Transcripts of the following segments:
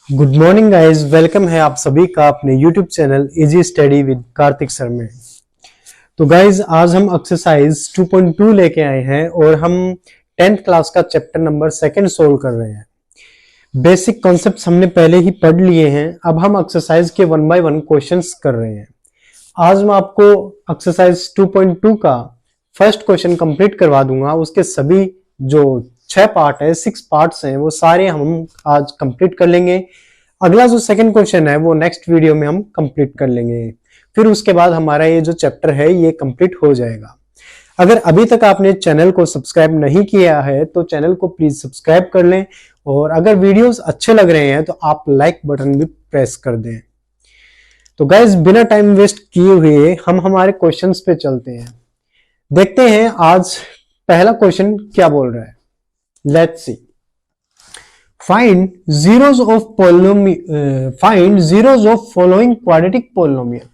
Good morning guys, welcome है आप सभी का अपने YouTube channel easy study with Kartik sir में। तो गाइस आज हम एक्सरसाइज 2.2 लेके आए हैं और हम 10th क्लास का चैप्टर नंबर 2 सोल्व कर रहे हैं। बेसिक कॉन्सेप्ट्स हमने पहले ही पढ़ लिए हैं, अब हम एक्सरसाइज के 1 बाय 1 क्वेश्चंस कर रहे हैं। आज मैं आपको एक्सरसाइज 2.2 का फर्स्ट क्वेश्चन कंप्लीट करवा दूंगा। उसके सभी जो 6 पार्ट है, 6 पार्ट्स हैं, वो सारे हम आज कंप्लीट कर लेंगे। अगला जो सेकंड क्वेश्चन है वो नेक्स्ट वीडियो में हम कंप्लीट कर लेंगे। फिर उसके बाद हमारा ये जो चैप्टर है ये कंप्लीट हो जाएगा। अगर अभी तक आपने चैनल को सब्सक्राइब नहीं किया है तो चैनल को प्लीज सब्सक्राइब कर लें, और अगर वीडियोस अच्छे लग रहे हैं तो आप लाइक बटन भी प्रेस कर दें। तो गाइस बिना टाइम वेस्ट किए हुए हम हमारे क्वेश्चंस पे चलते हैं। देखते हैं आज पहला क्वेश्चन क्या बोल रहा है। Let's see. Find zeros of following quadratic polynomial।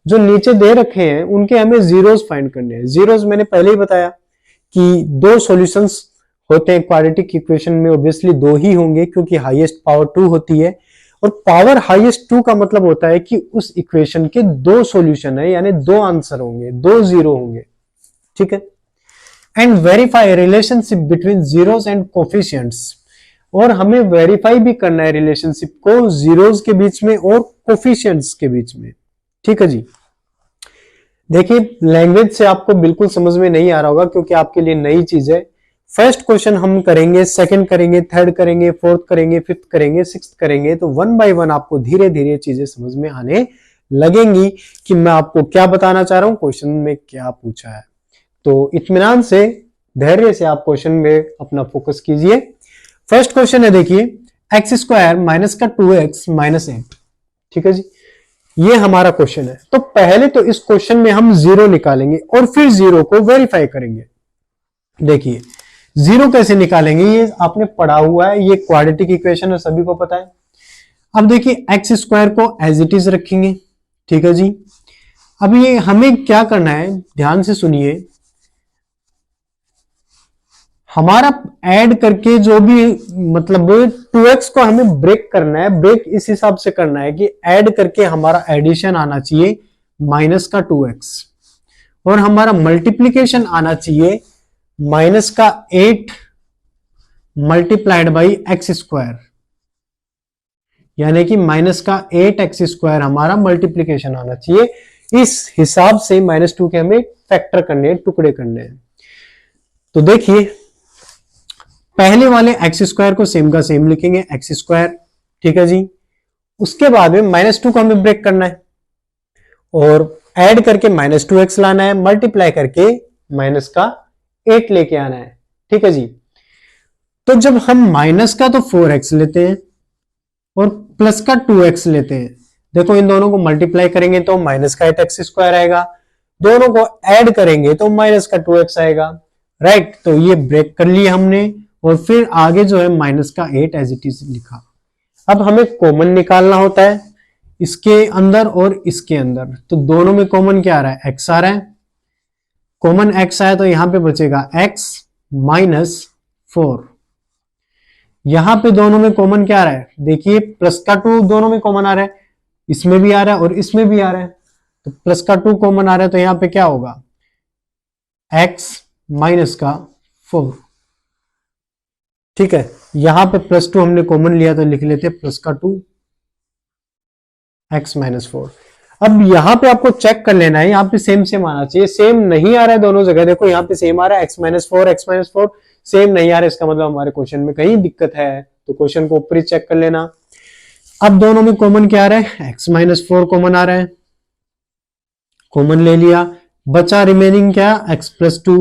जो नीचे दे रखे हैं उनके हमें जीरोस फाइंड करने हैं। जीरोस मैंने पहले ही बताया कि दो सॉल्यूशंस होते हैं क्वाड्रेटिक इक्वेशन में, ऑब्वियसली दो ही होंगे क्योंकि हाईएस्ट पावर 2 होती है, और पावर हाईएस्ट 2 का मतलब होता है कि उस इक्वेशन के दो सॉल्यूशन है, यानी दो आंसर होंगे, दो जीरो होंगे। ठीक है। And verify relationship between zeros and coefficients, और हमें वेरीफाई भी करना है रिलेशनशिप को जीरोस के बीच में और कोफिशिएंट्स के बीच में। ठीक है जी। देखिए लैंग्वेज से आपको बिल्कुल समझ में नहीं आ रहा होगा क्योंकि आपके लिए नई चीज है। फर्स्ट क्वेश्चन हम करेंगे, सेकंड करेंगे, थर्ड करेंगे, फोर्थ करेंगे, फिफ्थ करेंगे, सिक्स्थ करेंगे, तो 1 बाय 1 आपको धीरे धीरे चीजें समझ में आने लगेंगी कि मैं आपको क्या बताना चाह रहा हूं, क्वेश्चन में क्या पूछा है। तो इत्मीनान से, धैर्य से आप क्वेश्चन में अपना फोकस कीजिए। फर्स्ट क्वेश्चन है, देखिए एक्स स्क्वायर माइनस का 2x माइनस 8। ठीक है जी, ये हमारा क्वेश्चन है। तो पहले तो इस क्वेश्चन में हम जीरो निकालेंगे और फिर जीरो को वेरीफाई करेंगे। देखिए जीरो कैसे निकालेंगे ये आपने पढ़ा हुआ है, ये क्वाड्रेटिक इक्वेशन है, सभी को पता है। अब देखिए एक्स स्क्वायर को एज इट इज रखेंगे। ठीक है जी। अब ये हमें क्या करना है, ध्यान से सुनिए। हमारा ऐड करके जो भी मतलब 2x को हमें ब्रेक करना है, ब्रेक इस हिसाब से करना है कि ऐड करके हमारा एडिशन आना चाहिए माइनस का 2x, और हमारा मल्टीप्लीकेशन आना चाहिए माइनस का 8 मल्टीप्लाइड बाई एक्स स्क्वायर, यानी कि माइनस का 8x स्क्वायर हमारा मल्टीप्लीकेशन आना चाहिए। इस हिसाब से -2 के हमें फैक्टर करने हैं, टुकड़े करने हैं। तो देखिए पहले वाले एक्स स्क्वायर को सेम का सेम लिखेंगे, एक्स स्क्वायर। ठीक है जी। उसके बाद में -2 को हमें ब्रेक करना है और ऐड करके -2x लाना है, मल्टीप्लाई करके माइनस का 8 लेके आना है। ठीक है जी। तो जब हम माइनस का तो 4x लेते हैं और प्लस का 2x लेते हैं, देखो इन दोनों को मल्टीप्लाई करेंगे तो माइनस का 8x स्क्वायर आएगा, दोनों को ऐड करेंगे तो माइनस का 2x आएगा। राइट, तो ये ब्रेक कर लिया हमने, और फिर आगे जो है माइनस का 8 एज इट इज लिखा। अब हमें कॉमन निकालना होता है इसके अंदर और इसके अंदर, तो दोनों में कॉमन क्या आ रहा है, x आ रहा है। कॉमन x आया तो यहां पे बचेगा x माइनस 4। यहां पे दोनों में कॉमन क्या आ रहा है, देखिए प्लस का 2 दोनों में कॉमन आ रहा है, इसमें भी आ रहा है और इसमें भी आ रहा है, तो प्लस का 2 कॉमन आ रहा है तो यहां पे क्या होगा, x माइनस का 4। ठीक है। यहां पे +2 हमने कॉमन लिया तो लिख लेते प्लस का 2 x माइनस 4। अब यहां पे आपको चेक कर लेना है, यहां पे सेम सेम आना चाहिए। सेम नहीं आ रहा है दोनों जगह, देखो यहां पे सेम आ रहा है x माइनस 4 सेम नहीं आ रहा है, इसका मतलब हमारे क्वेश्चन में कहीं दिक्कत है, तो क्वेश्चन को ऊपर ही चेक कर लेना। अब दोनों में कॉमन क्या आ रहा है, x माइनस 4 कॉमन आ रहा है, कॉमन ले लिया, बचा रिमेनिंग क्या, x प्लस 2।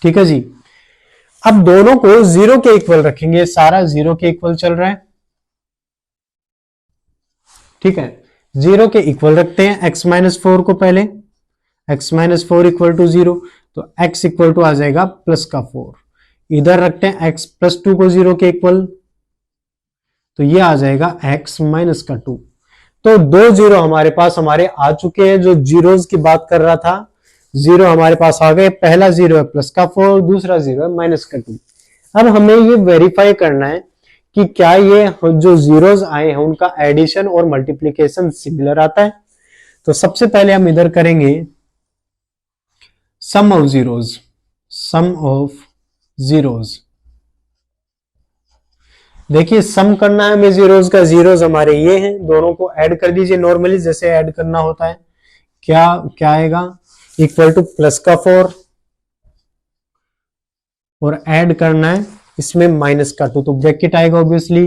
ठीक है जी। अब दोनों को जीरो के इक्वल रखेंगे, सारा जीरो के इक्वल चल रहा है। ठीक है, जीरो के इक्वल रखते हैं x माइनस 4 को पहले, x माइनस 4 इक्वल टू 0, तो x इक्वल टू आ जाएगा प्लस का 4। इधर रखते हैं x प्लस 2 को जीरो के इक्वल, तो ये आ जाएगा x माइनस का 2। तो दो जीरो हमारे पास आ चुके हैं, जो जीरोस की बात कर रहा था, जीरो हमारे पास आ गए। पहला जीरो है प्लस का 4, दूसरा जीरो है माइनस का 2। अब हमें ये वेरीफाई करना है कि क्या ये जो जीरोस आए हैं उनका एडिशन और मल्टीप्लीकेशन सिमिलर आता है। तो सबसे पहले हम इधर करेंगे sum of zeros, sum of zeros. देखिए सम करना है हमें जीरोस का, जीरोस हमारे ये हैं, दोनों को ऐड कर दीजिए नॉर्मली जैसे ऐड करना होता है। क्या क्या आएगा, इक्वल टू प्लस का 4 और ऐड करना है इसमें माइनस का 2, तो ब्रैकेट आएगा ऑब्वियसली।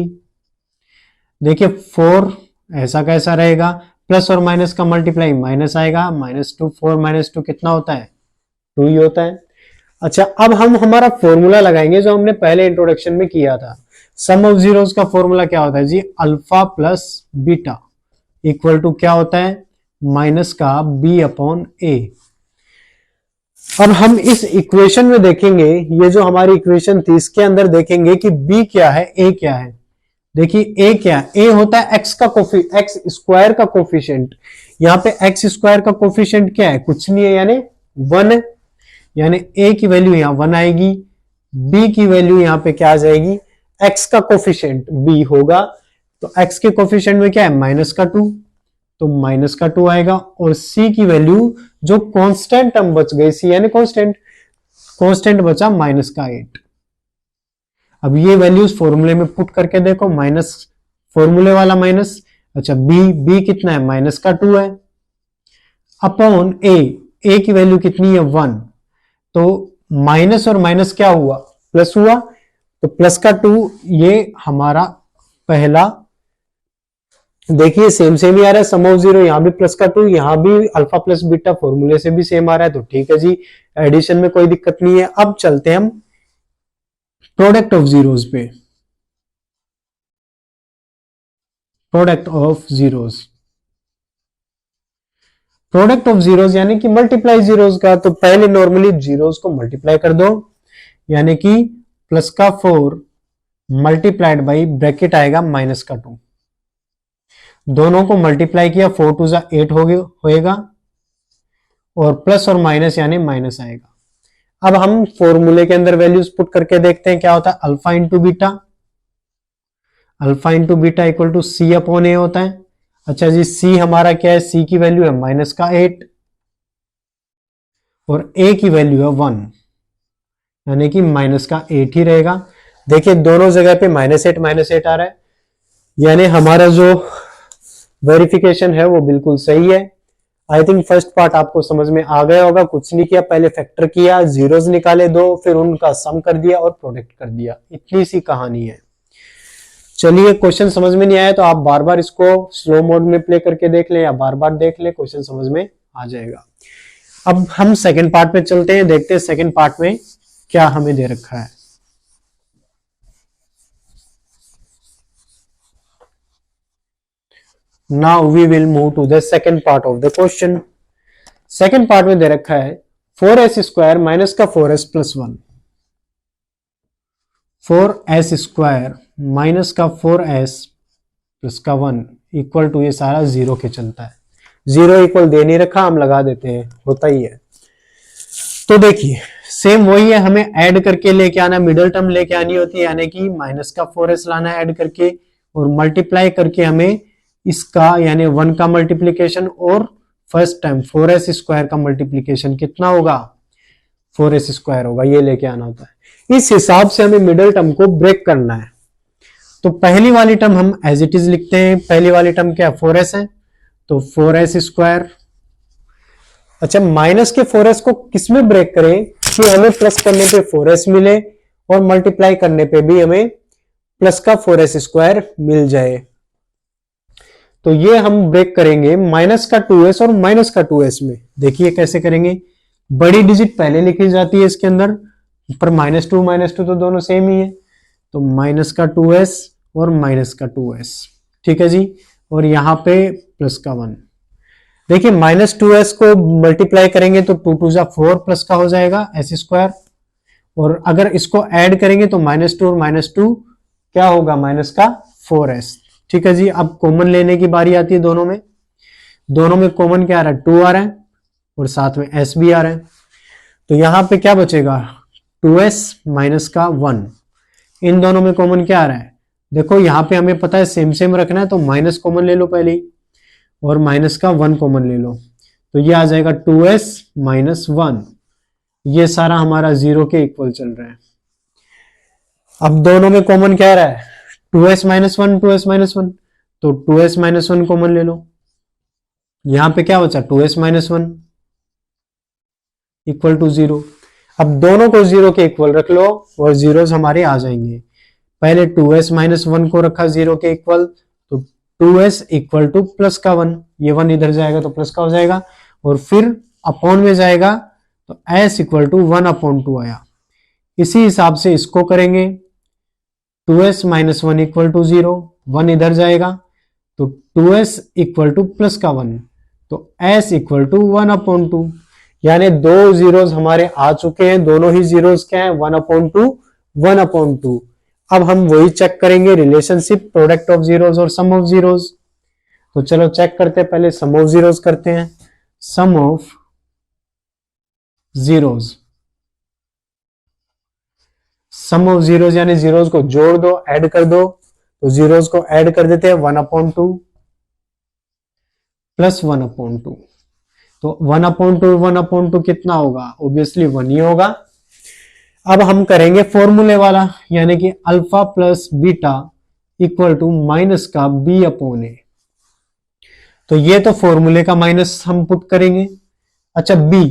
देखिए 4 ऐसा कैसा रहेगा, प्लस और माइनस का मल्टीप्लाई माइनस आएगा, -2, 4 - 2 कितना होता है, 2 ही होता है। अच्छा अब हम हमारा फॉर्मूला लगाएंगे जो हमने पहले इंट्रोडक्शन में किया था। सम ऑफ जीरोस का फॉर्मूला क्या होता है जी, alpha plus beta equal to क्या होता है, माइनस का b अपॉन ए। अब हम इस इक्वेशन में देखेंगे, ये जो हमारी इक्वेशन थी इसके अंदर देखेंगे कि b क्या है, a क्या है। देखिए a क्या है, a होता है x का x स्क्वायर का कोफिशिएंट। यहाँ पे x स्क्वायर का कोफिशिएंट क्या है, कुछ नहीं है यानी 1 है, यानी a की वैल्यू यहाँ 1 आएगी, b की वैल्यू यहाँ पे क्या आ जाएगी, x का कोफिशिएंट b होगा, तो x के कोफिशिएंट में क्या है -2, तो -2 आएगा, और c की वैल्यू जो कांस्टेंट टर्म बच गई, c यानी कांस्टेंट बचा -8। अब ये वैल्यूज फॉर्मूले में पुट करके देखो, माइनस फॉर्मूले वाला माइनस, अच्छा b कितना है, -2 है, अपॉन a की वैल्यू कितनी है 1, तो माइनस और माइनस क्या हुआ, प्लस हुआ, तो प्लस का 2 ये हमारा पहला, देखिए सेम सेम ही आ रहा है, सम ऑफ जीरो यहां भी प्लस का 2, यहां भी अल्फा प्लस बीटा फॉर्मूले से भी सेम आ रहा है, तो ठीक है जी, एडिशन में कोई दिक्कत नहीं है। अब चलते हैं हम प्रोडक्ट ऑफ जीरोस पे, product of zeros, product of zeros यानी कि मल्टीप्लाई जीरोस का, तो पहले नॉर्मली जीरोस को मल्टीप्लाई कर दो, यानी कि प्लस का 4 मल्टीप्लाइड बाई ब्रैकेट आएगा -2, दोनों को मल्टीप्लाई किया 4 2 जा 8 होएगा, और प्लस और माइनस यानी माइनस आएगा। अब हम फॉर्मूले के अंदर वैल्यूज पुट करके देखते हैं क्या होता है, alpha into beta, alpha into beta equal to C upon A होता है। अच्छा जी सी हमारा क्या है, सी की वैल्यू है -8 और ए की वैल्यू है 1, यानी कि -8 ही रहेगा। देखिए दोनों जगह पे -8 आ रहा है, यानी हमारा जो वेरिफिकेशन है वो बिल्कुल सही है। आई थिंक फर्स्ट पार्ट आपको समझ में आ गया होगा, कुछ नहीं किया, पहले फैक्टर किया, जीरोस निकाले 2, फिर उनका सम कर दिया और प्रोडक्ट कर दिया, इतनी सी कहानी है। चलिए क्वेश्चन समझ में नहीं आया तो आप बार बार इसको स्लो मोड में प्ले करके देख लें या बार बार देख लें, क्वेश्चन समझ में आ जाएगा। अब हम सेकंड पार्ट में चलते हैं, देखते हैं सेकंड पार्ट में क्या हमें दे रखा है। Now we will move to the second part of the question. Second part में दे रखा है 4s स्क्वायर माइनस का 4s plus 1, 4s square minus का 4s प्लस का 1 इक्वल टू, ये सारा जीरो के चलता है, जीरो इक्वल दे नहीं रखा, हम लगा देते हैं, होता ही है। तो देखिए सेम वही है, हमें ऐड करके लेके आना, मिडिल टर्म लेके आनी होती है, यानी कि माइनस का 4s लाना है ऐड करके, और मल्टीप्लाई करके हमें इसका यानी 1 का मल्टीप्लीकेशन और फर्स्ट टाइम 4s स्क्वायर का मल्टीप्लीकेशन कितना होगा, 4s स्क्वायर होगा, ये लेके आना होता है। इस हिसाब से हमें मिडिल टर्म को ब्रेक करना है। तो पहली वाली टर्म हम एज इट इज लिखते हैं, पहली वाली टर्म क्या 4s है, तो 4s स्क्वायर। अच्छा माइनस के 4s को किसमें ब्रेक करें कि हमें प्लस करने पे 4s मिले और मल्टीप्लाई करने पे भी हमें प्लस का 4s स्क्वायर मिल जाए। तो ये हम ब्रेक करेंगे माइनस का 2s और माइनस का 2s में। देखिए कैसे करेंगे, बड़ी डिजिट पहले लिखी जाती है इसके अंदर, पर -2 तो दोनों सेम ही है, तो माइनस का 2s और माइनस का 2s, ठीक है जी, और यहां पे प्लस का 1। देखिए -2s को मल्टीप्लाई करेंगे तो 2 2 जा 4 प्लस का हो जाएगा s स्क्वायर, और अगर इसको ऐड करेंगे तो -2 और -2 क्या होगा, माइनस का 4s, ठीक है जी। अब कॉमन लेने की बारी आती है, दोनों में कॉमन क्या आ रहा है, 2 आ रहा है और साथ में s भी आ रहा है, तो यहां पे क्या बचेगा 2s माइनस का 1, इन दोनों में कॉमन क्या आ रहा है देखो यहाँ पे हमें पता है सेम सेम रखना है, तो माइनस कॉमन ले लो पहले ही, और माइनस का 1 कॉमन ले लो, तो ये आ जाएगा 2s माइनस 1। ये सारा हमारा 0 के इक्वल चल रहा है। अब दोनों में कॉमन क्या रहा है, 2s माइनस 1, 2s माइनस 1, तो 2s माइनस 1 कॉमन ले लो। यहां पे क्या बचा, 2s माइनस 1 इक्वल टू 0। अब दोनों को 0 के इक्वल रख लो और जीरोस हमारे आ जाएंगे। पहले 2s माइनस 1 को रखा 0 के इक्वल, तो 2s इक्वल टू प्लस का 1, ये 1 इधर जाएगा तो प्लस का हो जाएगा, और फिर अपॉन में जाएगा तो s इक्वल टू 1 अपॉन 2 आया। इसी हिसाब से इसको करेंगे, 2s माइनस 1 इक्वल टू 0, 1 इधर जाएगा तो 2s इक्वल टू प्लस का 1, तो s इक्वल टू 1 अपॉन 2। यानी दो जीरोस हमारे आ चुके हैं, दोनों ही जीरोस क्या है, 1 अपॉन 2, 1 अपॉन 2। अब हम वही चेक करेंगे रिलेशनशिप प्रोडक्ट ऑफ जीरोस और सम ऑफ जीरोस। तो चलो चेक करते हैं, पहले सम ऑफ जीरोस करते हैं। Sum of zeros, sum of zeros यानी जीरोस को जोड़ दो, ऐड कर दो, तो जीरोस को ऐड कर देते हैं 1 अपॉन 2 प्लस 1 अपॉन 2, तो 1 अपॉन 2 1 अपॉन 2 कितना होगा, ऑब्वियसली 1 ही होगा। अब हम करेंगे फॉर्मूले वाला, यानी कि alpha plus beta equal to minus का बी अपॉन ए। तो ये तो फॉर्मूले का माइनस हम पुट करेंगे। अच्छा बी,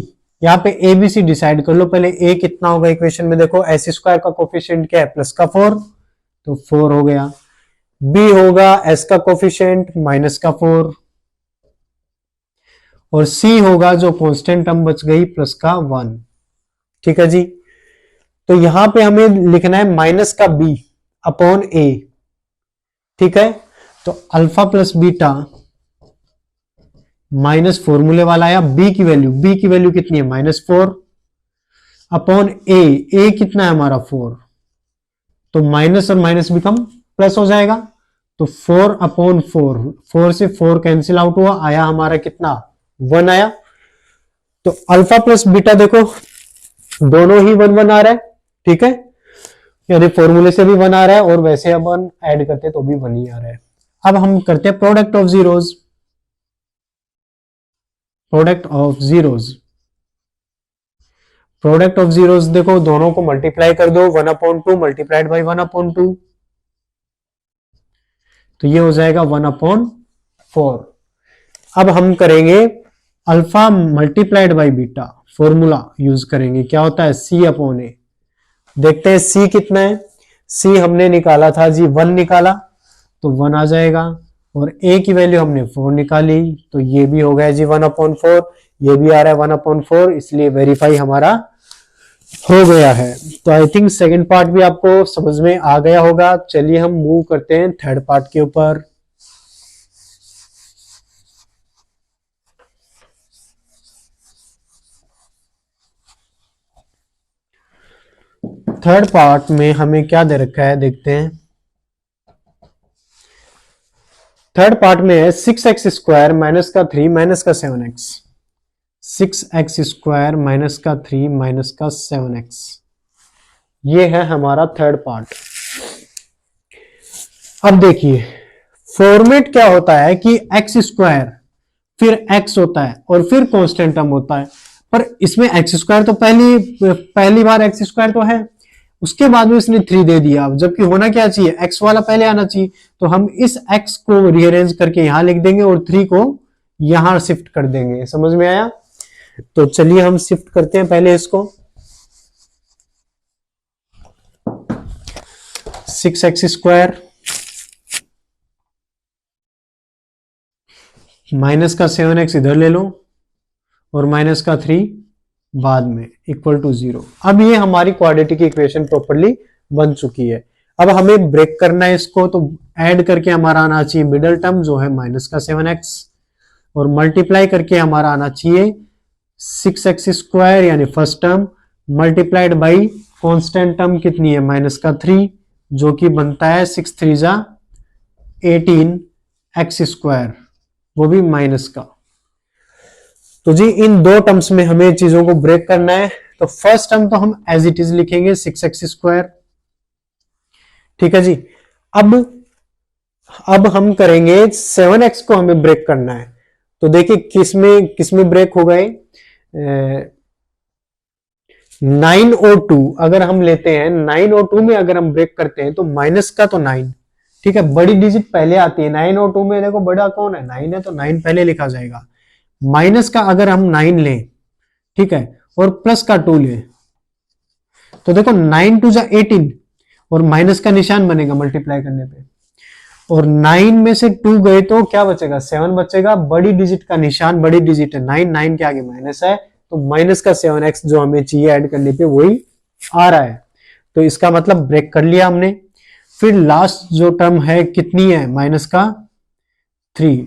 यहाँ पे ए बी सी डिसाइड कर लो पहले। ए कितना होगा इक्वेशन में, देखो एस स्क्वायर का कोफिशिएंट क्या है, प्लस का 4, तो 4 हो गया। बी होगा एस का कोफिशिएंट माइनस का 4, और सी होगा जो कांस्टेंट टर्म बच गई प्लस का 1। ठीक है जी, तो यहां पे हमें लिखना है माइनस का बी अपॉन ए। ठीक है, तो अल्फा प्लस बीटा माइनस फॉर्मूले वाला आया, बी की वैल्यू कितनी है, -4 अपॉन ए कितना है हमारा 4, तो माइनस और माइनस बिकम प्लस हो जाएगा, तो 4 अपॉन 4, 4 से 4 कैंसिल आउट हुआ, आया हमारा कितना 1 आया। तो अल्फा प्लस बीटा देखो दोनों ही 1 1 आ रहा है। ठीक है, यानी फॉर्मूले से भी 1 आ रहा है और वैसे अपन ऐड करते तो भी 1 ही आ रहा है। अब हम करते हैं product of zeros. Product of zeros, product of zeros देखो दोनों को मल्टीप्लाई कर दो, 1 अपॉन 2 मल्टीप्लाइड बाई 1 अपॉन 2, तो ये हो जाएगा 1 अपॉन 4। अब हम करेंगे alpha multiplied by beta, formula use करेंगे, क्या होता है सी अपॉन ए। देखते हैं सी कितना है, सी हमने निकाला था जी 1 निकाला, तो 1 आ जाएगा, और ए की वैल्यू हमने 4 निकाली, तो ये भी हो गया जी 1 अपॉन 4, ये भी आ रहा है 1 अपॉन 4, इसलिए वेरीफाई हमारा हो गया है। तो आई थिंक सेकंड पार्ट भी आपको समझ में आ गया होगा। चलिए हम मूव करते हैं थर्ड पार्ट के ऊपर। थर्ड पार्ट में हमें क्या दे रखा है देखते हैं। थर्ड पार्ट में है 6x स्क्वायर माइनस का 3 माइनस का 7x, 6x स्क्वायर माइनस का 3 माइनस का 7x, ये है हमारा थर्ड पार्ट। अब देखिए फॉर्मेट क्या होता है कि x स्क्वायर फिर x होता है और फिर कांस्टेंट टर्म होता है, पर इसमें x स्क्वायर तो पहली बार x स्क्वायर तो है, उसके बाद में इसने 3 दे दिया, जबकि होना क्या चाहिए x वाला पहले आना चाहिए, तो हम इस x को रीअरेंज करके यहां लिख देंगे और 3 को यहां शिफ्ट कर देंगे। समझ में आया? तो चलिए हम शिफ्ट करते हैं पहले इसको। 6x स्क्वायर माइनस का 7x इधर ले लो और माइनस का 3 बाद में इक्वल टू 0। अब ये हमारी क्वाड्रेटिक इक्वेशन प्रॉपर्ली बन चुकी है। अब हमें ब्रेक करना है इसको, तो ऐड करके हमारा आना चाहिए मिडल टर्म जो है माइनस का 7x, और मल्टीप्लाई करके हमारा आना चाहिए 6x स्क्वायर यानी first term multiplied by constant term कितनी है माइनस का 3, जो कि बनता है 6 3 जा 18x स्क्वायर, वो भी माइनस का। तो जी इन दो टर्म्स में हमें चीजों को ब्रेक करना है। तो फर्स्ट टर्म तो हम एज इट इज लिखेंगे 6x स्क्वायर, ठीक है जी। अब हम करेंगे 7x को हमें ब्रेक करना है। तो देखिए किसमें ब्रेक हो गए, 9 और 2 अगर हम लेते हैं, 9 और 2 में अगर हम ब्रेक करते हैं तो माइनस का तो 9, ठीक है, बड़ी डिजिट पहले आती है। 9 और 2 में देखो बड़ा कौन है, 9 है, तो 9 पहले लिखा जाएगा। माइनस का अगर हम 9 लें, ठीक है, और प्लस का 2 लें, तो देखो 9 2 जा 18 और माइनस का निशान बनेगा मल्टीप्लाई करने पे, और 9 में से 2 गए तो क्या बचेगा, 7 बचेगा। बड़ी डिजिट का निशान, बड़ी डिजिट है 9, 9 के आगे माइनस है, तो माइनस का 7x जो हमें चाहिए ऐड करने पे वही आ रहा है। तो इसका मतलब ब्रेक कर लिया हमने। फिर लास्ट जो टर्म है कितनी है, माइनस का 3,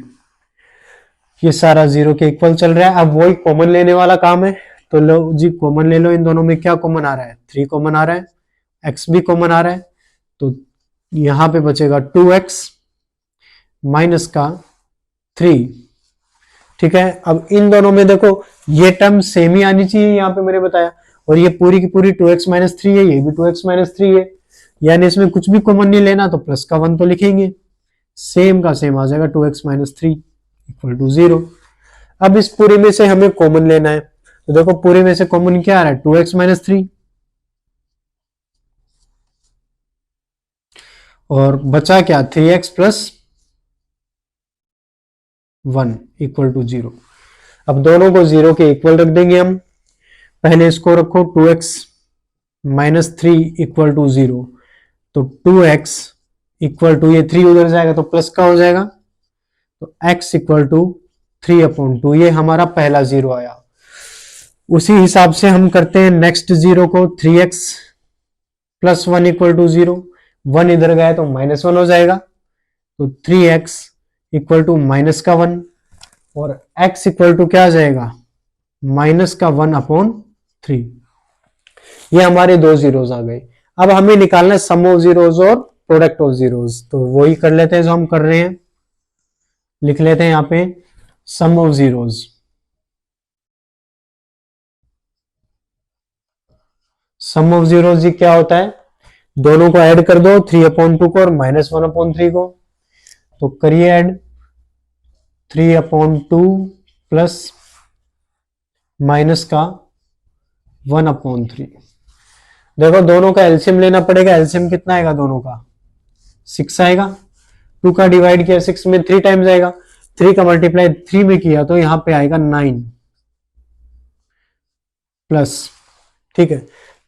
ये सारा जीरो के इक्वल चल रहा है। अब वही कॉमन लेने वाला काम है, तो लो जी कॉमन ले लो। इन दोनों में क्या कॉमन आ रहा है, 3 कॉमन आ रहा है, x भी कॉमन आ रहा है, तो यहां पे बचेगा 2x माइनस का 3, ठीक है। अब इन दोनों में देखो ये टर्म सेम ही आनी चाहिए, यहां पे मैंने बताया, और ये पूरी की पूरी 2x माइनस 3 है, ये भी 2x माइनस 3 है, यानी इसमें कुछ भी कॉमन नहीं लेना, तो प्लस का 1 तो लिखेंगे, सेम का सेम आ जाएगा 2x माइनस 3 इक्वल टू 0। अब इस पूरी में से हमें कॉमन लेना है, तो देखो पूरे में से कॉमन क्या आ रहा है, 2x माइनस 3, और बचा क्या 3x प्लस 1 इक्वल टू 0। अब दोनों को 0 के इक्वल रख देंगे हम। पहले इसको रखो 2x माइनस 3 इक्वल टू 0, तो 2x इक्वल टू, ये 3 उधर जाएगा तो प्लस का हो जाएगा, तो x इक्वल टू 3/2, ये हमारा पहला 0 आया। उसी हिसाब से हम करते हैं नेक्स्ट 0 को, 3x प्लस 1 इक्वल टू 0, 1 इधर गया तो माइनस 1 हो जाएगा, तो 3x इक्वल टू माइनस का 1, और x इक्वल टू क्या आ जाएगा, माइनस का 1/3। ये हमारे दो जीरोस आ गए। अब हमें निकालना है सम ऑफ जीरोस और प्रोडक्ट ऑफ जीरोस, तो वही कर लेते हैं जो हम कर रहे हैं। लिख लेते हैं यहां पे sum of zeros. Sum of zeros जी क्या होता है, दोनों को ऐड कर दो, 3/2 को और -1/3 को, तो करिए ऐड, 3/2 प्लस माइनस का 1/3। देखो दोनों का एलसीएम लेना पड़ेगा, एलसीएम कितना आएगा दोनों का, 6 आएगा। 2 का डिवाइड किया 6 में 3 टाइम्स आएगा, 3 का मल्टीप्लाई 3 में किया तो यहां पे आएगा 9 प्लस, ठीक है।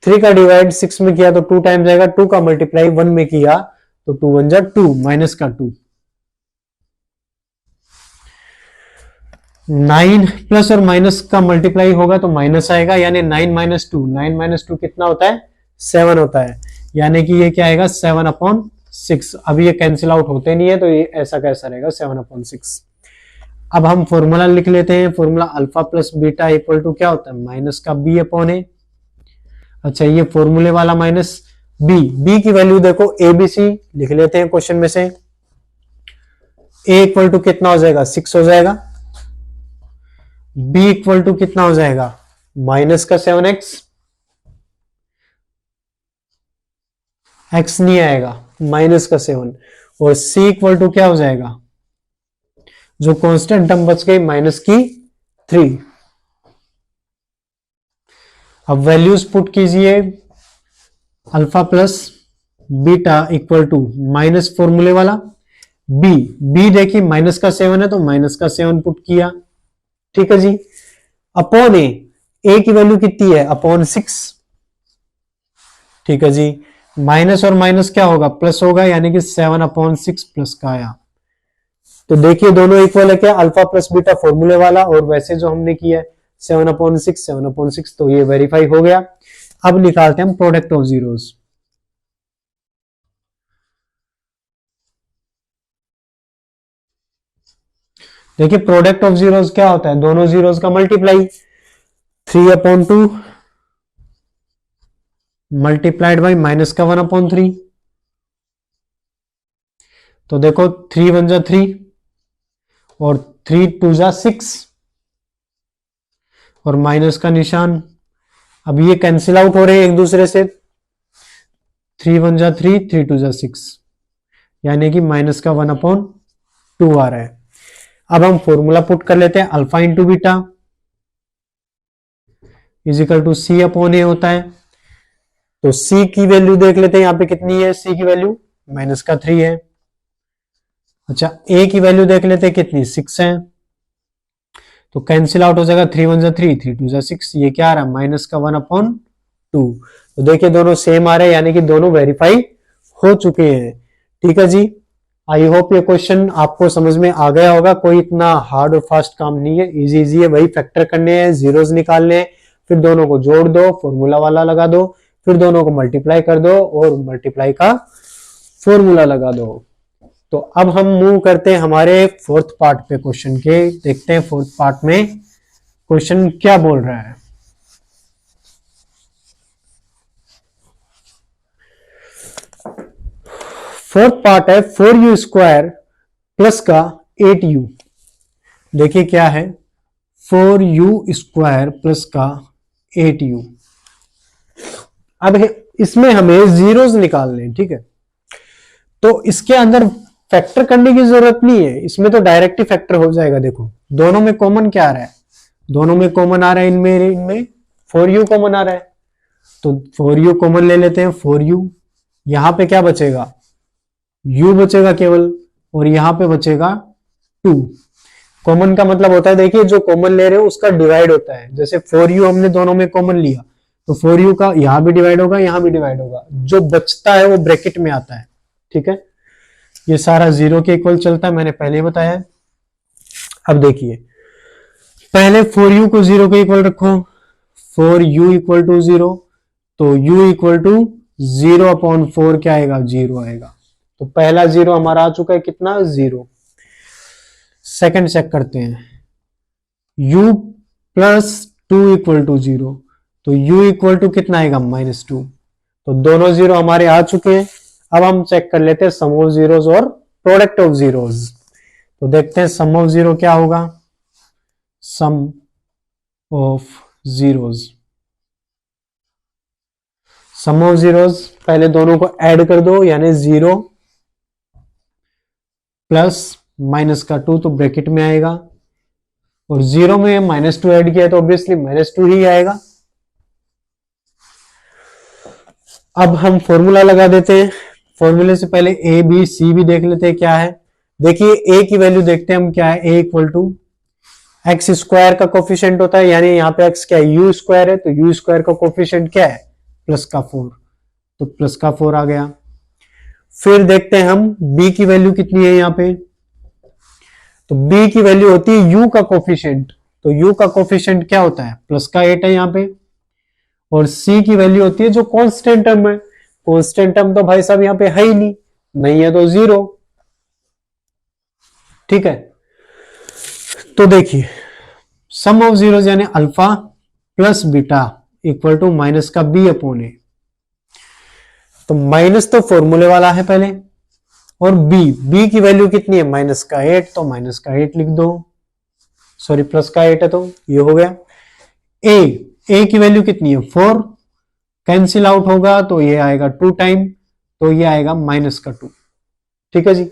3 का डिवाइड 6 में किया तो 2 टाइम्स आएगा, 2 का मल्टीप्लाई 1 में किया तो 2 1 जा 2, माइनस का 2, 9 प्लस और माइनस का मल्टीप्लाई होगा तो माइनस आएगा, यानी 9 माइनस 2, 9 माइनस 2 कितना होता है, 7 होता है, यानी कि ये क्या आएगा 7/6। अब ये कैंसिल आउट होते नहीं है, तो ये ऐसा कैसा रहेगा 7/6। अब हम फॉर्मूला लिख लेते हैं, formula alpha plus beta equal to क्या होता है, माइनस का b/a। अच्छा ये फॉर्मूले वाला माइनस b की वैल्यू देखो a b c लिख लेते हैं क्वेश्चन में से। a इक्वल टू कितना हो जाएगा, 6 हो जाएगा। b इक्वल टू कितना हो जाएगा, माइनस का 7x, x नहीं आएगा, माइनस का 7, और c इक्वल टू क्या हो जाएगा, जो कांस्टेंट टर्म बच गई माइनस की 3। अब वैल्यूज पुट कीजिए, alpha plus beta equal to minus फॉर्मूले वाला b देखिए माइनस का 7 है तो माइनस का 7 पुट किया, ठीक है जी, अपॉन a की वैल्यू कितनी है, अपॉन 6, ठीक है जी। माइनस और माइनस क्या होगा, प्लस होगा, यानी कि 7/6 प्लस का आया। तो देखिए दोनों इक्वल है क्या, अल्फा प्लस बीटा फॉर्मूले वाला और वैसे जो हमने किया है 7/6, तो ये वेरीफाई हो गया। अब निकालते हैं हम प्रोडक्ट ऑफ जीरोस। देखिए प्रोडक्ट ऑफ जीरोस क्या होता है, दोनों जीरोस का मल्टीप्लाई, 3/2 मल्टीप्लाइड बाई माइनस का 1/3। तो देखो 3 1 जा 3 और 3 2 जा 6 और माइनस का निशान। अब ये कैंसिल आउट हो रहे हैं एक दूसरे से, 3 1 जा 3, 3 2 जा 6, यानी कि माइनस का 1/2 आ रहा है। अब हम फॉर्मूला पुट कर लेते हैं, alpha into beta equal to C upon A होता है। तो सी की वैल्यू देख लेते हैं, यहां पे कितनी है, सी की वैल्यू माइनस का 3 है। अच्छा, ए की वैल्यू देख लेते हैं, कितनी 6 है। तो कैंसिल आउट हो जाएगा, 3 1 जा 3, 3 2 जा 6, ये क्या आ रहा है, माइनस का 1/2। तो देखिए दोनों सेम आ रहे हैं, यानी कि दोनों वेरीफाई हो चुके हैं। ठीक है जी, आई होप ये क्वेश्चन आपको समझ में आ गया होगा। कोई इतना हार्ड और फास्ट काम नहीं है, इजी इजी है। वही फैक्टर करने हैं, जीरोस निकालने हैं, फिर दोनों को जोड़ दो, फॉर्मूला वाला लगा दो, फिर दोनों को मल्टीप्लाई कर दो और मल्टीप्लाई का फॉर्मूला लगा दो। तो अब हम मूव करते हैं हमारे फोर्थ पार्ट पे क्वेश्चन के, देखते हैं फोर्थ पार्ट में क्वेश्चन क्या बोल रहा है। फोर्थ पार्ट है 4u स्क्वायर प्लस का 8u। देखिए क्या है, 4u स्क्वायर प्लस का 8u। अब इसमें हमें जीरोस निकालने हैं, ठीक है। तो इसके अंदर फैक्टर करने की जरूरत नहीं है, इसमें तो डायरेक्ट ही फैक्टर हो जाएगा। देखो दोनों में कॉमन क्या आ रहा है, दोनों में कॉमन आ रहा है, इनमें 4u कॉमन आ रहा है। तो 4u कॉमन ले लेते हैं, 4u, यहां पे क्या बचेगा, u बचेगा केवल, और यहां पे बचेगा 2। कॉमन का मतलब होता है, देखिए जो कॉमन ले रहे हो उसका डिवाइड होता है। जैसे 4u हमने दोनों में कॉमन लिया, तो 4u का यहां भी डिवाइड होगा, यहां भी डिवाइड होगा, जो बचता है वो ब्रैकेट में आता है। ठीक है, ये सारा जीरो के इक्वल चलता है, मैंने पहले ही बताया। अब देखिए, पहले 4u को जीरो के इक्वल रखो, 4u इक्वल टू 0, तो u इक्वल टू 0/4 क्या आएगा, 0 आएगा। तो पहला जीरो हमारा आ चुका है, कितना, 0। सेकंड चेक करते हैं, u प्लस 2 इक्वल टू 0, तो u इक्वल टू कितना आएगा, -2। तो दोनों जीरो हमारे आ चुके हैं। अब हम चेक कर लेते हैं सम ऑफ जीरोस और प्रोडक्ट ऑफ जीरोस। तो देखते हैं सम ऑफ जीरो क्या होगा, sum of zeros, sum of zeros पहले दोनों को ऐड कर दो, यानी 0 प्लस माइनस का 2, तो ब्रैकेट में आएगा, और 0 में -2 ऐड किया तो ऑब्वियसली -2 ही आएगा। अब हम फॉर्मूला लगा देते हैं, फॉर्मूले से पहले ए बी सी भी देख लेते हैं क्या है। देखिए ए की वैल्यू देखते हैं हम, क्या है, ए इक्वल टू एक्स स्क्वायर का कोफिशिएंट होता है, यानी यहाँ पे एक्स क्या है, यू स्क्वायर है, तो यू स्क्वायर का कोफिशिएंट क्या है, +4, तो +4 आ गया। फिर देखते हैं हम बी की वैल्यू कितनी है यहाँ पे, तो बी की वैल्यू होती है यू का कोफिशिएंट, तो यू का कोफिशिएंट क्या होता है, +8 है यहाँ पे। और सी की वैल्यू होती है जो कांस्टेंट टर्म है, कांस्टेंट टर्म तो भाई साहब यहाँ पे है ही नहीं है, तो 0। ठीक है, तो देखिए सम ऑफ जीरोस यानी alpha plus beta equal to minus का b/a। तो माइनस तो फॉर्मूले वाला है पहले, और b की वैल्यू कितनी है, -8, तो -8 लिख दो, सॉरी +8 है, तो ये हो गया। a की वैल्यू कितनी है, 4, कैंसिल आउट होगा तो ये आएगा 2 टाइम, तो ये आएगा -2। ठीक है जी,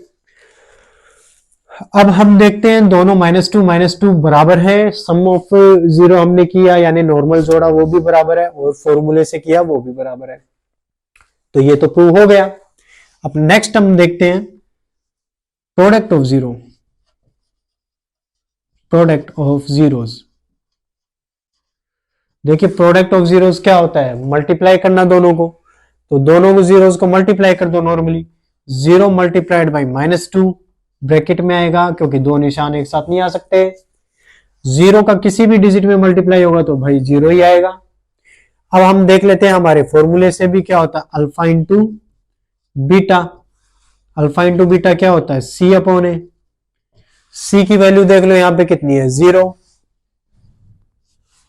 अब हम देखते हैं दोनों -2 बराबर है, सम ऑफ जीरो हमने किया यानी नॉर्मल जोड़ा वो भी बराबर है, और फॉर्मूले से किया वो भी बराबर है, तो ये तो प्रूव हो गया। अब नेक्स्ट हम देखते हैं product of zero, product of zeros. देखिए प्रोडक्ट ऑफ जीरोस क्या होता है, मल्टीप्लाई करना दोनों को, तो दोनों को जीरोस को मल्टीप्लाई कर दो नॉर्मली, 0 मल्टीप्लाइड बाई -2 ब्रैकेट में आएगा, क्योंकि दो निशान एक साथ नहीं आ सकते। 0 का किसी भी डिजिट में मल्टीप्लाई होगा तो भाई 0 ही आएगा। अब हम देख लेते हैं हमारे फॉर्मूले से भी क्या होता है, alpha into beta, alpha into beta क्या होता है, C/A। सी की वैल्यू देख लो यहां पे कितनी है, 0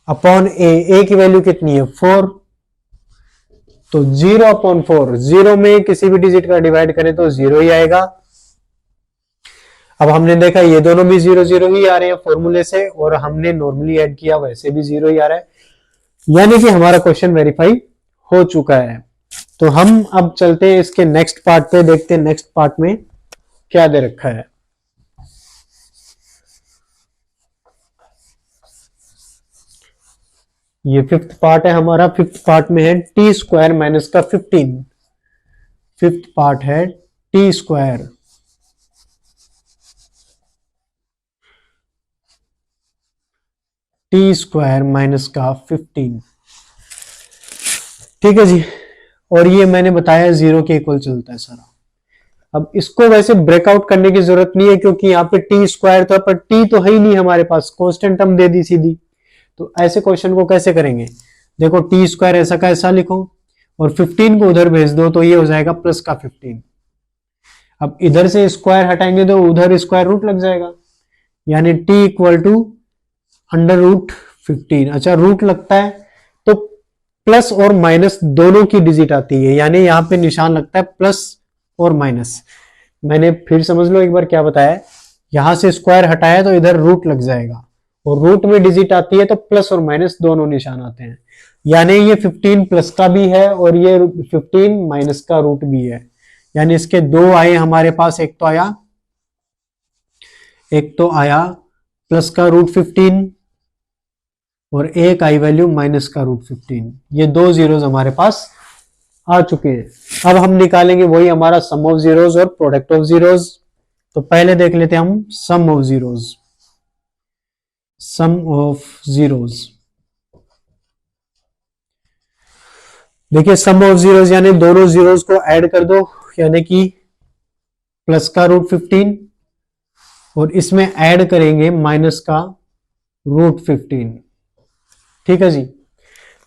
अपॉन ए की वैल्यू कितनी है, 4, तो 0/4, 0 में किसी भी डिजिट का डिवाइड करें तो 0 ही आएगा। अब हमने देखा ये दोनों भी 0 0 ही आ रहे हैं फॉर्मूले से, और हमने नॉर्मली ऐड किया वैसे भी 0 ही आ रहा है, यानी कि हमारा क्वेश्चन वेरीफाई हो चुका है। तो हम अब चलते हैं इसके नेक्स्ट पार्ट पे, देखते हैं नेक्स्ट पार्ट में क्या दे रखा है। ये फिफ्थ पार्ट है हमारा। फिफ्थ पार्ट में है टी स्क्वायर माइनस का 15। फिफ्थ पार्ट है टी स्क्वायर माइनस का 15। ठीक है जी। और ये मैंने बताया जीरो के इक्वल चलता है सारा। अब इसको वैसे ब्रेकआउट करने की जरूरत नहीं है, क्योंकि यहाँ पे टी स्क्वायर तो पर टी तो है ही नहीं हमारे पास, कांस्टेंट टर्म दे दी सीधी। तो ऐसे क्वेश्चन को कैसे करेंगे, देखो टी स्क्वायर ऐसा का ऐसा लिखो और 15 को उधर भेज दो, तो ये हो जाएगा प्लस का 15। अब इधर से स्क्वायर हटाएंगे तो उधर स्क्वायर रूट लग जाएगा, यानी T equal to under root 15। अच्छा, रूट लगता है तो प्लस और माइनस दोनों की डिजिट आती है, यानी यहां पे निशान लगता है प्लस और माइनस। मैंने फिर समझ लो एक बार क्या बताया, यहां से स्क्वायर हटाया तो इधर रूट लग जाएगा, और रूट में डिजिट आती है तो प्लस और माइनस दोनों निशान आते हैं, यानी ये 15 प्लस का भी है और ये 15 माइनस का रूट भी है। यानी इसके दो आए हमारे पास, एक तो आया प्लस का रूट 15 और एक आई वैल्यू माइनस का रूट 15। ये दो जीरोस हमारे पास आ चुके हैं। अब हम निकालेंगे वही हमारा सम ऑफ जीरोस और प्रोडक्ट ऑफ जीरोस। तो पहले देख लेते हैं हम sum of zeros. Sum of zeros, देखिए सम ऑफ जीरोस यानी दोनों जीरोस को ऐड कर दो, यानी कि प्लस का रूट 15 और इसमें ऐड करेंगे माइनस का रूट 15। ठीक है जी।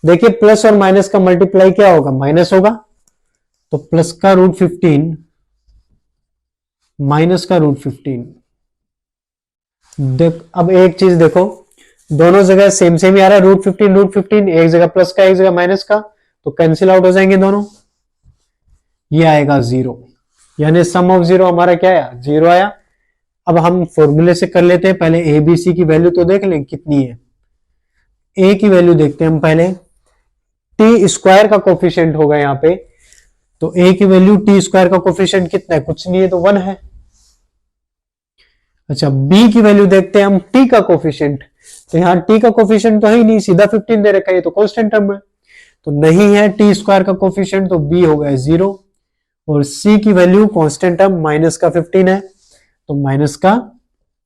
देखिए प्लस और माइनस का मल्टीप्लाई क्या होगा, माइनस होगा, तो प्लस का रूट 15 माइनस का रूट 15। देख अब एक चीज देखो, दोनों जगह सेम सेम ही आ रहा है, रूट 15, एक जगह प्लस का एक जगह माइनस का, तो कैंसिल आउट हो जाएंगे दोनों, ये आएगा जीरो। यानी सम ऑफ जीरो हमारा क्या आया, जीरो आया। अब हम फॉर्मूले से कर लेते हैं, पहले ए बी सी की वैल्यू तो देख लें कितनी है। ए की वैल्यू देखते हैं हम पहले, टी स्क्वायर का कोफिशिएंट होगा यहाँ पे, तो ए की वैल्यू टी स्क्वायर का कोफिशिएंट कितना है, कुछ नहीं है, तो 1 है। अच्छा, बी की वैल्यू देखते हैं हम, टी का कोफिशिएंट, तो यहाँ टी का कोफिशिएंट तो है ही नहीं, सीधा 15 दे रखा है, तो कांस्टेंट टर्म है, तो नहीं है टी स्क्वायर का कोफिशिएंट, तो बी हो गया 0। और सी की वैल्यू कांस्टेंट टर्म माइनस का 15 है, तो माइनस का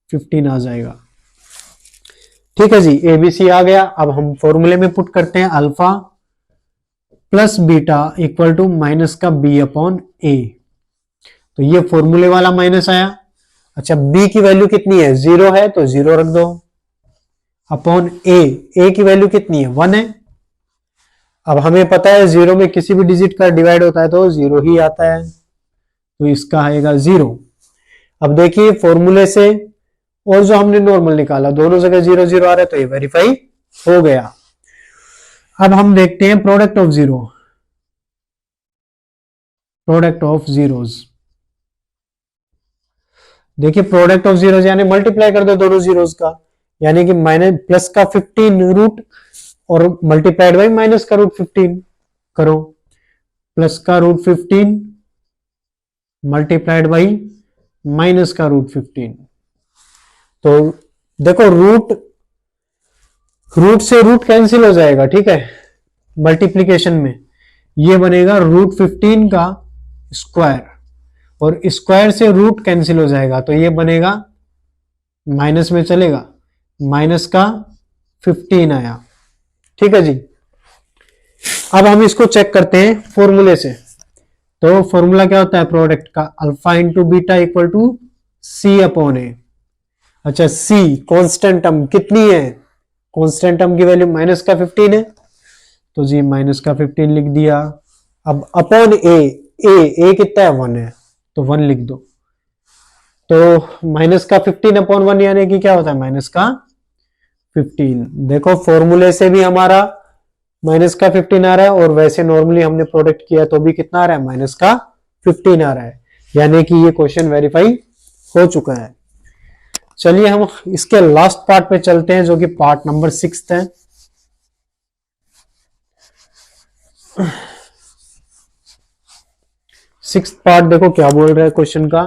15 आ जाएगा। ठीक है जी, एबीसी आ गया। अब हम फॉर्मूले में पुट करते हैं, alpha plus beta equal to minus का बी अपॉन ए, तो ये फॉर्मूले वाला माइनस आया। अच्छा, बी की वैल्यू कितनी है, 0 है, तो 0 रख दो, अपॉन ए की वैल्यू कितनी है, 1 है। अब हमें पता है 0 में किसी भी डिजिट का डिवाइड होता है तो 0 ही आता है, तो इसका आएगा 0। अब देखिए फॉर्मूले से और जो हमने नॉर्मल निकाला, दोनों जगह 0 0 आ रहा है, तो ये वेरीफाई हो गया। अब हम देखते हैं product of zero, product of zeros. देखिए प्रोडक्ट ऑफ जीरोस यानी मल्टीप्लाई कर दो दोनों जीरोस का, यानी कि माइनस प्लस का 15 रूट और मल्टीप्लाइड बाई माइनस का रूट 15 करो, प्लस का रूट 15 मल्टीप्लाइड बाई माइनस का रूट 15। तो देखो रूट से रूट कैंसिल हो जाएगा, ठीक है, मल्टीप्लीकेशन में ये बनेगा रूट 15 का स्क्वायर, और स्क्वायर से रूट कैंसिल हो जाएगा, तो ये बनेगा माइनस में चलेगा, माइनस का 15 आया। ठीक है जी। अब हम इसको चेक करते हैं फॉर्मूले से। तो फॉर्मूला क्या होता है प्रोडक्ट का, alpha into beta equal to C upon A. अच्छा, सी कांस्टेंट टर्म कितनी है, कांस्टेंट टर्म की वैल्यू माइनस का 15 है, तो जी माइनस का 15 लिख दिया। अब अपॉन ए कितना है, 1 है, तो 1 लिख दो। तो माइनस का 15 अपॉन 1 यानी कि क्या होता है, माइनस का 15। देखो फॉर्मूले से भी हमारा माइनस का 15 आ रहा है, और वैसे नॉर्मली हमने प्रोडक्ट किया तो भी कितना आ रहा है, माइनस का 15 आ रहा है, यानी कि ये क्वेश्चन वेरीफाई हो चुका है। चलिए हम इसके लास्ट पार्ट पे चलते हैं, जो कि पार्ट नंबर 6 है। सिक्स्थ पार्ट देखो क्या बोल रहा है क्वेश्चन का,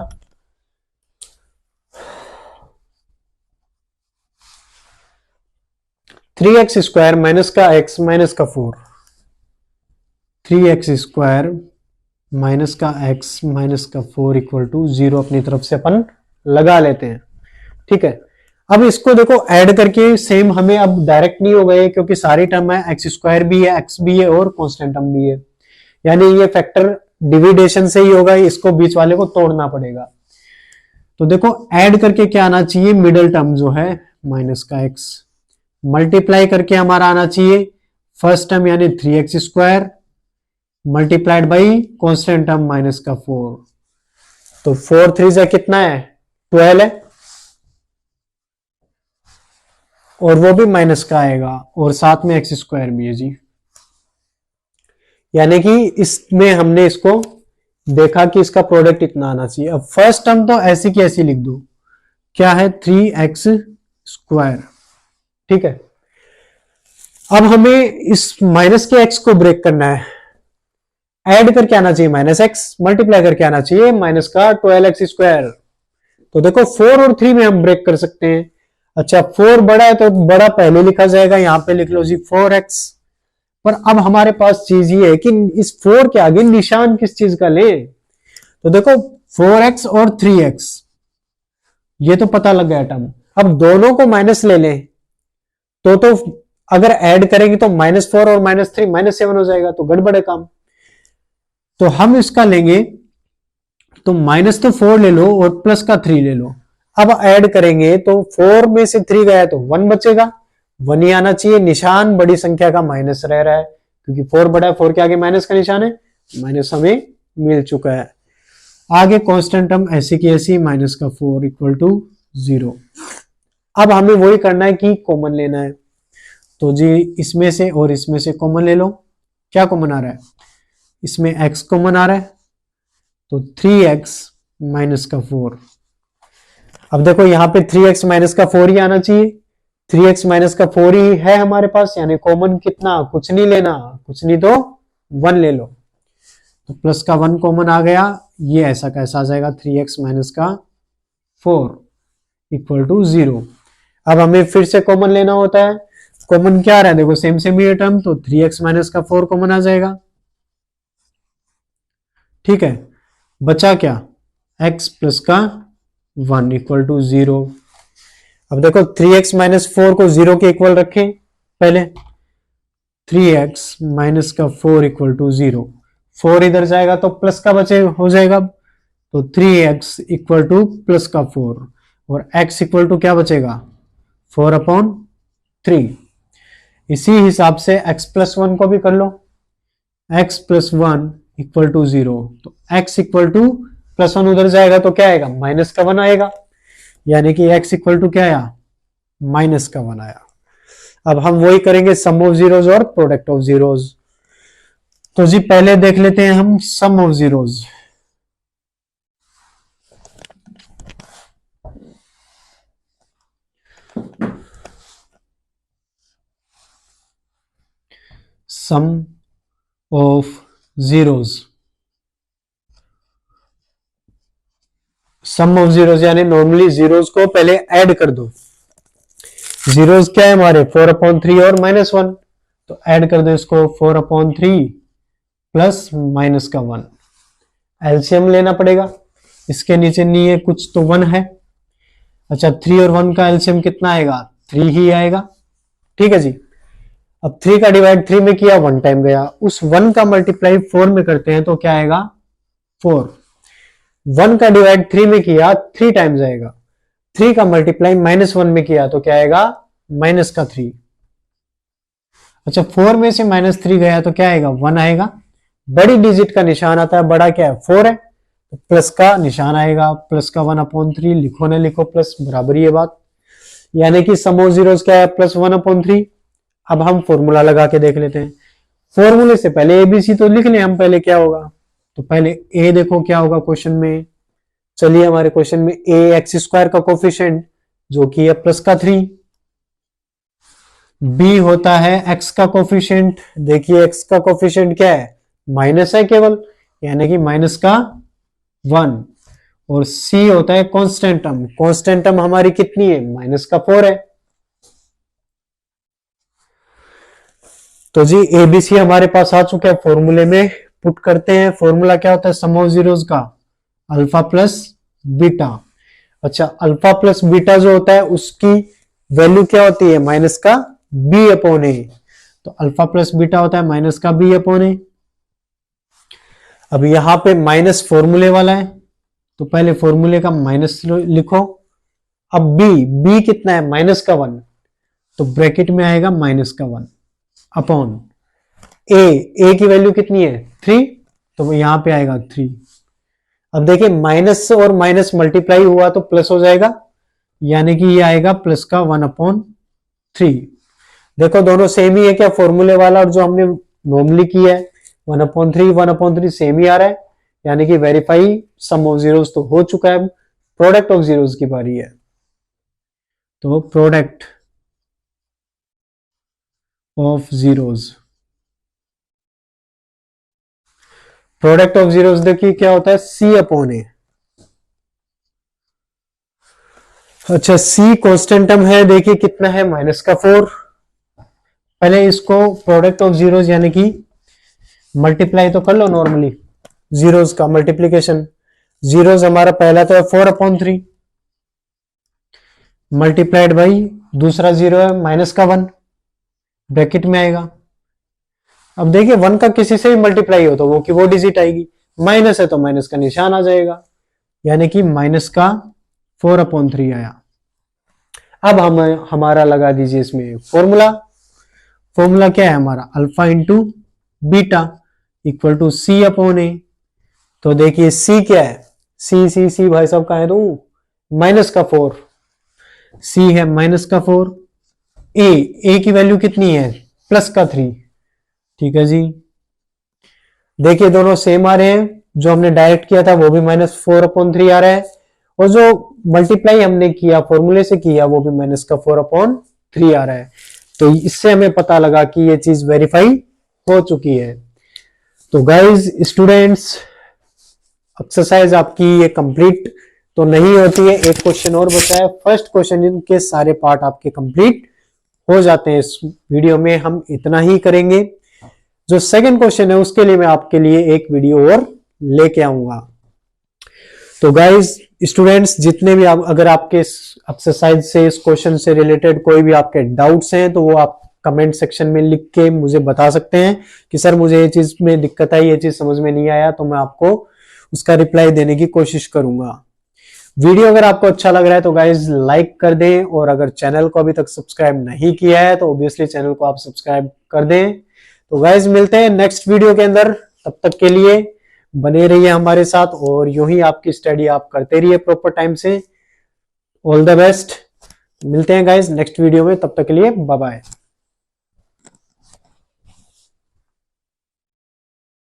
3x² माइनस का x माइनस का 4, 3x² माइनस का x माइनस का 4 इक्वल टू 0 अपनी तरफ से अपन लगा लेते हैं। ठीक है, अब इसको देखो ऐड करके सेम हमें अब डायरेक्ट नहीं हो गए क्योंकि सारी टर्म है, x² भी है, x भी है और कांस्टेंट टर्म भी है, यानी ये फैक्टर डिविडेशन से ही होगा, इसको बीच वाले को तोड़ना पड़ेगा। तो देखो ऐड करके क्या आना चाहिए, मिडिल टर्म जो है माइनस का x, मल्टीप्लाई करके हमारा आना चाहिए फर्स्ट टर्म यानी 3x² multiplied by constant term minus का 4, तो 4 3 से कितना है 12 है, और वो भी माइनस का आएगा और साथ में x² भी है जी। यानी कि इसमें हमने इसको देखा कि इसका प्रोडक्ट इतना आना चाहिए। अब फर्स्ट टर्म तो ऐसी की ऐसी लिख दो, क्या है 3x²। ठीक है, अब हमें इस माइनस के x को ब्रेक करना है, ऐड करके आना चाहिए माइनस x, मल्टीप्लाई करके आना चाहिए माइनस का 12x²। तो देखो 4 और 3 में हम ब्रेक कर सकते हैं। अच्छा 4 बड़ा है तो बड़ा पहले लिखा जाएगा, यहां पे लिख लो जी 4x। पर अब हमारे पास चीज ये है कि इस 4 के आगे निशान किस चीज का ले, तो देखो 4x और 3x ये तो पता लग गया टर्म। अब दोनों को माइनस ले लें तो अगर ऐड करेंगे तो -4 और -3 -7 हो जाएगा, तो गड़बड़ है काम। तो हम इसका लेंगे तो माइनस तो 4 ले लो और प्लस का 3 ले लो। अब ऐड करेंगे तो 4 में से 3 गया तो 1 बचेगा, 1 ही आना चाहिए, निशान बड़ी संख्या का माइनस रह रहा है क्योंकि 4 बड़ा है, 4 के आगे माइनस का निशान है, माइनस हमें मिल चुका है। आगे कांस्टेंट टर्म ऐसी की ऐसी माइनस का 4 इक्वल टू 0। अब हमें वही करना है कि कॉमन लेना है, तो जी इसमें से और इसमें से कॉमन ले लो। क्या कॉमन आ रहा है, इसमें x कॉमन आ रहा है तो 3x माइनस का 4। अब देखो यहां पे 3x माइनस का 4 ही आना चाहिए, 3x माइनस का 4 ही है हमारे पास, यानी कॉमन कितना, कुछ नहीं लेना, कुछ नहीं तो 1 ले लो, तो प्लस का 1 कॉमन आ गया, ये ऐसा कैसा आ जाएगा 3x माइनस का 4 इक्वल टू 0। अब हमें फिर से कॉमन लेना होता है, कॉमन क्या आ रहा है, देखो सेम सेम ये टर्म, तो 3x माइनस का 4 कॉमन आ जाएगा। ठीक है, बचा क्या, x प्लस का 1 इक्वल टू 0। अब देखो 3x माइनस 4 को 0 के इक्वल रखें पहले, 3x माइनस का 4 इक्वल टू 0, 4 इधर जाएगा तो प्लस का बचे हो जाएगा, तो 3x इक्वल टू प्लस का 4 और x इक्वल टू क्या बचेगा 4/3। इसी हिसाब से x प्लस 1 को भी कर लो, x प्लस 1 इक्वल टू 0, तो x इक्वल टू प्लस 1 उधर जाएगा तो क्या आएगा माइनस का 1 आएगा, यानी कि x इक्वल टू क्या आया माइनस का 1 आया। अब हम वही करेंगे सम ऑफ जीरोज और प्रोडक्ट ऑफ जीरोज। तो जी पहले देख लेते हैं हम sum of zeros. Sum of zeros, sum of zeros यानी नॉर्मली जीरोज को पहले ऐड कर दो। जीरोज क्या है हमारे 4/3 और -1, तो ऐड कर दो इसको 4/3 प्लस माइनस का 1। एलसीएम लेना पड़ेगा, इसके नीचे नहीं है कुछ तो 1 है। अच्छा 3 और 1 का एलसीएम कितना आएगा 3 ही आएगा। ठीक है जी, अब 3 का डिवाइड 3 में किया 1 टाइम गया, उस 1 का मल्टीप्लाई 4 में करते हैं तो क्या आएगा 4। 1 का डिवाइड 3 में किया 3 टाइम्स आएगा, 3 का मल्टीप्लाई -1 में किया तो क्या आएगा माइनस का 3। अच्छा 4 में से -3 गया तो क्या आएगा 1 आएगा, बड़ी डिजिट का निशान आता है, बड़ा क्या है 4 है, तो प्लस का निशान आएगा, प्लस का 1/3 लिखो ना लिखो प्लस बराबर ही है बात, यानी कि सम ऑफ जीरोस क्या है +1/3। अब हम फॉर्मूला लगा के देख लेते हैं, फॉर्मूले से पहले एबीसी तो लिख लें हम पहले क्या होगा, तो पहले ए देखो क्या होगा क्वेश्चन में। चलिए हमारे क्वेश्चन में ए x² का कोफिशिएंट जो कि है प्लस का 3, बी होता है x का कोफिशिएंट, देखिए x का कोफिशिएंट क्या है माइनस है केवल, यानी कि माइनस का 1, और सी होता है कांस्टेंट टर्म, कांस्टेंट टर्म हमारी कितनी है -4 है। तो जी एबीसी हमारे पास आ चुका है, फॉर्मूले में पुट करते हैं। फॉर्मूला क्या होता है सम ऑफ जीरोस का? Alpha plus beta. अच्छा, अल्फा प्लस बीटा जो होता है उसकी वैल्यू क्या होती है? माइनस का बी अपॉन ए। तो अल्फा प्लस बीटा होता है माइनस का बी अपॉन ए। अब यहां पे माइनस फॉर्मूले वाला है, तो पहले फॉर्मूले का माइनस लिखो। अब बी कितना है? माइनस का 1, तो ब्रैकेट में आएगा माइनस का 1 अपॉन ए की वैल्यू कितनी है? 3, तो यहां पे आएगा 3। अब देखिए माइनस और माइनस मल्टीप्लाई हुआ तो प्लस हो जाएगा, यानी कि ये आएगा प्लस का 1 अपॉन 3। देखो दोनों सेम ही है क्या? फॉर्मूले वाला और जो हमने नॉर्मली किया है 1 अपॉन 3 सेम ही आ रहा है, यानी कि वेरीफाई सम ऑफ जीरोस तो हो चुका है। प्रोडक्ट ऑफ जीरोस की बारी है, तो product of zeros, product of zeros देखिए क्या होता है? सी अपॉन ए। अच्छा, सी कांस्टेंट टर्म है, देखिए कितना है? माइनस का 4। पहले इसको प्रोडक्ट ऑफ जीरोस यानी कि मल्टीप्लाई तो कर लो नॉर्मली, जीरोस का मल्टीप्लीकेशन। जीरोस हमारा पहला तो है 4 अपॉन 3 मल्टीप्लाइड बाई दूसरा जीरो है माइनस का 1, ब्रैकेट में आएगा। अब देखिए 1 का किसी से भी मल्टीप्लाई हो तो वो की वो डिजिट आएगी, माइनस है तो माइनस का निशान आ जाएगा, यानी कि माइनस का 4 अपॉन 3 आया। अब हम हमारा लगा दीजिए इसमें फॉर्मूला। फॉर्मूला क्या है हमारा? Alpha into beta equal to C upon A. तो देखिए सी क्या है? सी भाई साहब कहा है तो माइनस का 4, सी है माइनस का 4। ए की वैल्यू कितनी है? प्लस का 3। ठीक है जी, देखिए दोनों सेम आ रहे हैं। जो हमने डायरेक्ट किया था वो भी माइनस 4 अपॉन 3 आ रहा है, और जो मल्टीप्लाई हमने किया फॉर्मूले से किया वो भी माइनस का 4 अपॉन 3 आ रहा है। तो इससे हमें पता लगा कि ये चीज वेरीफाई हो चुकी है। तो गाइज स्टूडेंट्स, एक्सरसाइज आपकी ये कंप्लीट तो नहीं होती है, एक क्वेश्चन और बचा है। फर्स्ट क्वेश्चन के सारे पार्ट आपके कंप्लीट हो जाते हैं। इस वीडियो में हम इतना ही करेंगे। जो सेकंड क्वेश्चन है उसके लिए मैं आपके लिए एक वीडियो और लेके आऊंगा। तो गाइज स्टूडेंट्स, जितने भी अगर आपके एक्सरसाइज से इस क्वेश्चन से रिलेटेड कोई भी आपके डाउट्स हैं तो वो आप कमेंट सेक्शन में लिख के मुझे बता सकते हैं कि सर मुझे ये चीज में दिक्कत आई, ये चीज समझ में नहीं आया, तो मैं आपको उसका रिप्लाई देने की कोशिश करूंगा। वीडियो अगर आपको अच्छा लग रहा है तो गाइज लाइक कर दें, और अगर चैनल को अभी तक सब्सक्राइब नहीं किया है तो ऑब्वियसली चैनल को आप सब्सक्राइब कर दें। तो गाइज मिलते हैं नेक्स्ट वीडियो के अंदर, तब तक के लिए बने रहिए हमारे साथ, और यूं ही आपकी स्टडी आप करते रहिए प्रॉपर टाइम से। ऑल द बेस्ट, मिलते हैं गाइज नेक्स्ट वीडियो में, तब तक के लिए बाय बाय।